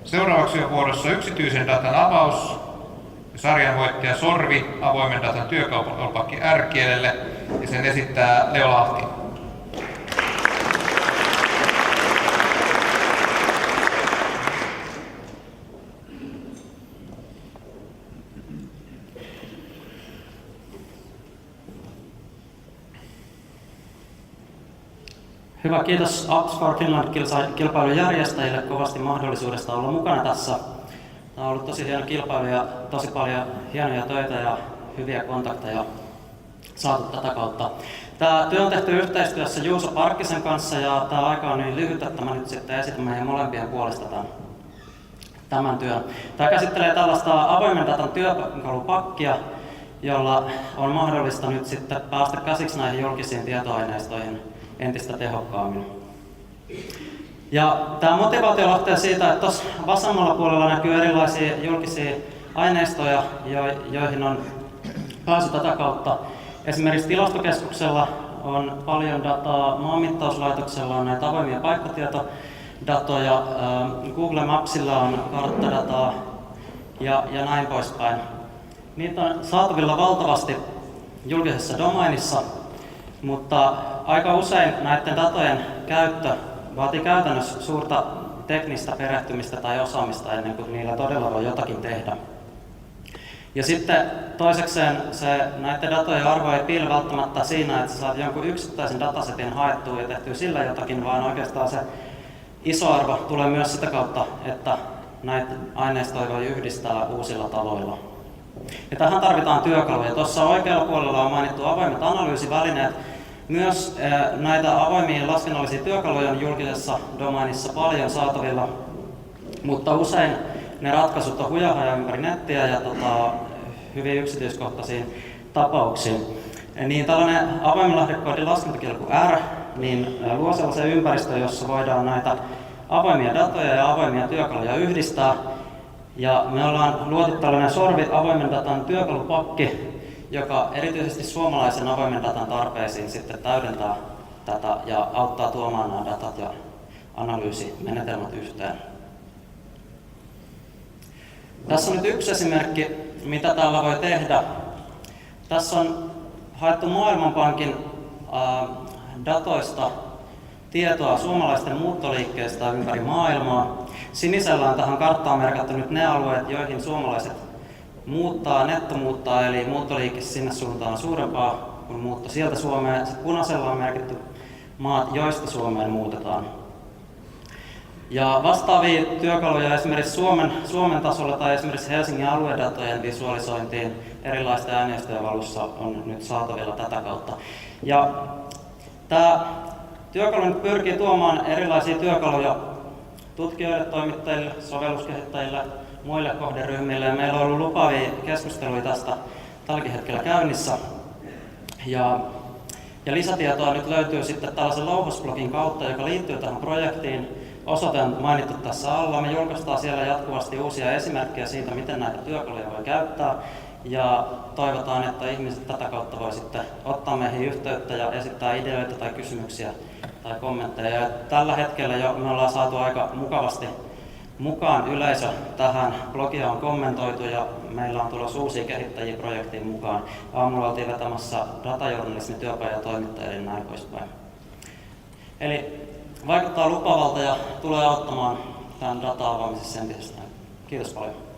Seuraavaksi on vuorossa yksityisen datan avaus. Sarjan voittaja Sorvi avoimen datan työkalupakki R-kielelle ja sen esittää Leo Lahti. Hyvä, kiitos Apps for Finland-kilpailun järjestäjille kovasti mahdollisuudesta olla mukana tässä. Tämä on ollut tosi hieno kilpailu ja tosi paljon hienoja töitä ja hyviä kontakteja saatu tätä kautta. Tämä työ on tehty yhteistyössä Juuso Parkkisen kanssa ja tämä aika on niin lyhyt, että mä nyt sitten esitän meidän molempien puolesta tämän työn. Tämä käsittelee tällaista avoimen datan työkalupakkia, jolla on mahdollista nyt sitten päästä käsiksi näihin julkisiin tietoaineistoihin entistä tehokkaammin. Ja tämä motivaatio lähtee siitä, että tuossa vasemmalla puolella näkyy erilaisia julkisia aineistoja, joihin on pääsy tätä kautta. Esimerkiksi Tilastokeskuksella on paljon dataa, Maanmittauslaitoksella on näitä avoimia paikkatietodatoja, Google Mapsilla on karttadataa ja näin poispäin. Niitä on saatavilla valtavasti julkisessa domainissa, mutta aika usein näiden datojen käyttö vaatii käytännössä suurta teknistä perehtymistä tai osaamista ennen kuin niillä todella voi jotakin tehdä. Ja sitten toisekseen näiden datojen arvo ei piile välttämättä siinä, että sä saat jonkun yksittäisen datasetin haettua ja tehtyä sillä jotakin, vaan oikeastaan se iso arvo tulee myös sitä kautta, että näitä aineistoja voi yhdistää uusilla tavoilla. Ja tähän tarvitaan työkaluja. Tuossa oikealla puolella on mainittu avoimet analyysivälineet. Myös näitä avoimia laskennallisia työkaluja on julkisessa domainissa paljon saatavilla, mutta usein ne ratkaisut on hujahaja ympäri nettiä ja hyvin yksityiskohtaisiin tapauksiin. Niin tällainen avoimen lähdekoodin laskentakieli kuin R niin luo sellaisen ympäristön, jossa voidaan näitä avoimia datoja ja avoimia työkaluja yhdistää. Ja me ollaan luotu tällainen Sorvi avoimen datan työkalupakki, joka erityisesti suomalaisen avoimen datan tarpeisiin sitten täydentää tätä ja auttaa tuomaan nämä datat ja analyysimenetelmät yhteen. Tässä on nyt yksi esimerkki, mitä tällä voi tehdä. Tässä on haettu Maailmanpankin datoista tietoa suomalaisten muuttoliikkeistä ympäri maailmaa. Sinisellä on tähän karttaan merkattu nyt ne alueet, joihin suomalaiset nettomuuttaa, eli muuttoliike sinne suuntaan on suurempaa kuin muutto sieltä Suomeen. Sitten punaisella on merkitty maat, joista Suomeen muutetaan. Ja vastaavia työkaluja esimerkiksi Suomen tasolla tai esimerkiksi Helsingin aluedatojen visualisointiin erilaisten aineistojen valossa on nyt saatavilla tätä kautta. Ja tämä työkalu pyrkii tuomaan erilaisia työkaluja tutkijoille, toimittajille, sovelluskehittäjille, muille kohderyhmille. Ja meillä on ollut lupaavia keskusteluja tästä tälläkin hetkellä käynnissä. Ja lisätietoa nyt löytyy sitten tällaisen louhosblogin kautta, joka liittyy tähän projektiin. Osoite on mainittu tässä alla. Me julkaistaan siellä jatkuvasti uusia esimerkkejä siitä, miten näitä työkaluja voi käyttää. Ja toivotaan, että ihmiset tätä kautta voi sitten ottaa meihin yhteyttä ja esittää ideoita tai kysymyksiä tai kommentteja. Ja tällä hetkellä jo me ollaan saatu aika mukavasti mukaan yleisö tähän. Blogia on kommentoitu ja meillä on tulossa uusia kehittäjiä projektiin mukaan. Aamulla oltiin vetämässä datajournalismin työpajatoimittajia ja näin poispäin. Eli vaikuttaa lupaavalta ja tulee auttamaan tämän data-avaamisessa entisestään. Kiitos paljon.